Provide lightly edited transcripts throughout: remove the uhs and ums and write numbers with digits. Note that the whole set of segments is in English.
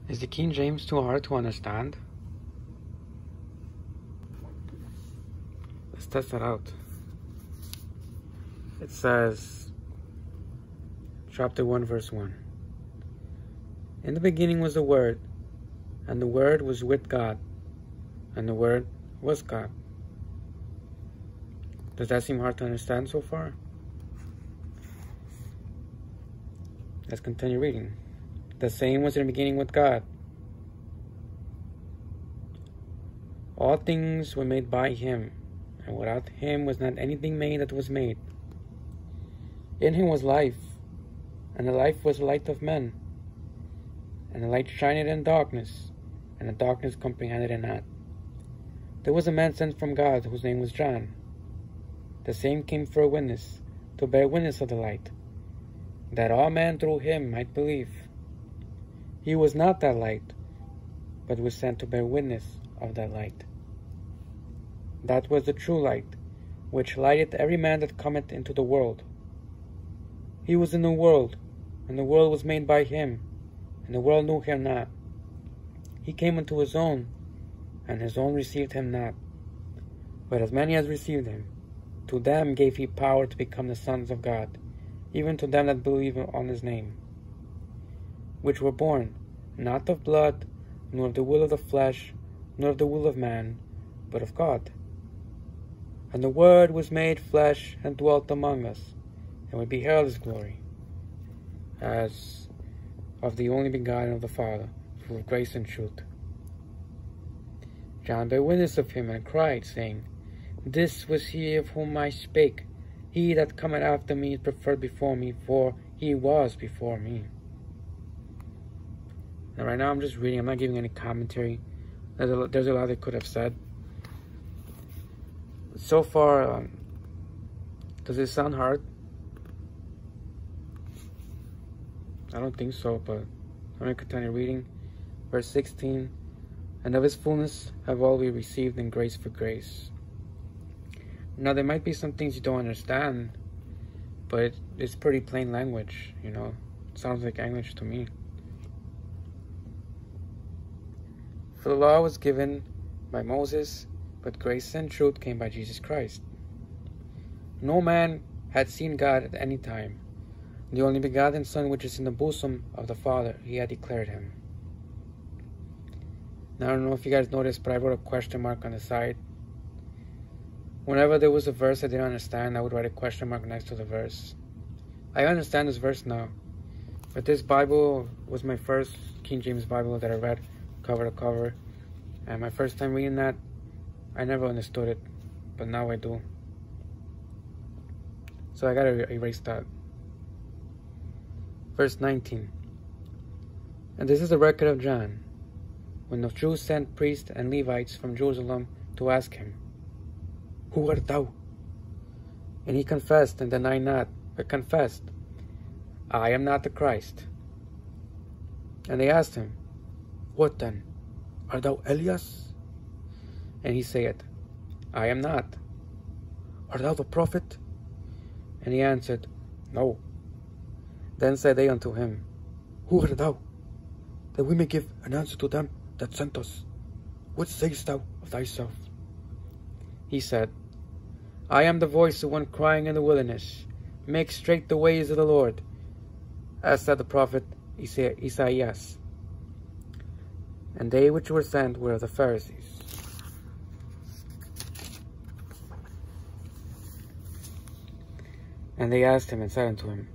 Is the King James too hard to understand? Let's test that out. It says, chapter 1, verse 1. In the beginning was the Word, and the Word was with God, and the Word was God. Does that seem hard to understand so far? Let's continue reading. The same was in the beginning with God. All things were made by Him, and without Him was not anything made that was made. In Him was life, and the life was the light of men. And the light shined in darkness, and the darkness comprehended it not. There was a man sent from God, whose name was John. The same came for a witness, to bear witness of the light, that all men through him might believe. He was not that light, but was sent to bear witness of that light. That was the true light, which lighteth every man that cometh into the world. He was in the world, and the world was made by him, and the world knew him not. He came unto his own, and his own received him not. But as many as received him, to them gave he power to become the sons of God, even to them that believe on his name, which were born not of blood, nor of the will of the flesh, nor of the will of man, but of God. And the Word was made flesh and dwelt among us, and we beheld his glory, as of the only begotten of the Father, full of grace and truth. John bare witness of him, and cried, saying, This was he of whom I spake. He that cometh after me is preferred before me, for he was before me. Now right now I'm just reading, I'm not giving any commentary. There's a lot I could have said. So far, does it sound hard? I don't think so, but I'm going to continue reading. Verse 16, And of his fullness have all we received in grace for grace. Now there might be some things you don't understand, but it's pretty plain language, you know. It sounds like English to me. For the law was given by Moses, but grace and truth came by Jesus Christ. No man had seen God at any time. The only begotten Son, which is in the bosom of the Father, he had declared him. Now I don't know if you guys noticed, but I wrote a question mark on the side. Whenever there was a verse I didn't understand, I would write a question mark next to the verse. I understand this verse now, but this Bible was my first King James Bible that I read cover to cover, and my first time reading that, I never understood it, but now I do. So I gotta erase that. Verse 19. And this is the record of John, when the Jews sent priests and Levites from Jerusalem to ask him, Who art thou? And he confessed and denied not, but confessed, I am not the Christ. And they asked him, What then? Art thou Elias? And he saith, I am not. Art thou the prophet? And he answered, No. Then said they unto him, Who art thou? That we may give an answer to them that sent us. What sayest thou of thyself? He said, I am the voice of one crying in the wilderness, Make straight the ways of the Lord, as said the prophet Isaiah. And they which were sent were of the Pharisees. And they asked him and said unto him,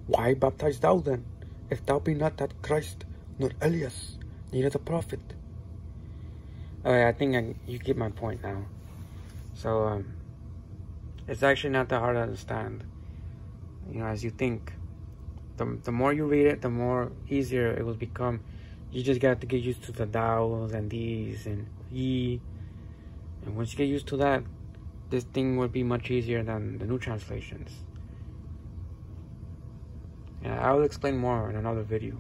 Why baptize thou then, if thou be not that Christ, nor Elias, neither the prophet? Okay, I think you get my point now. So, it's actually not that hard to understand, you know, as you think. The more you read it, the more easier it will become. You just got to get used to the thous and these and ye. And once you get used to that, this thing will be much easier than the new translations. Yeah, I will explain more in another video.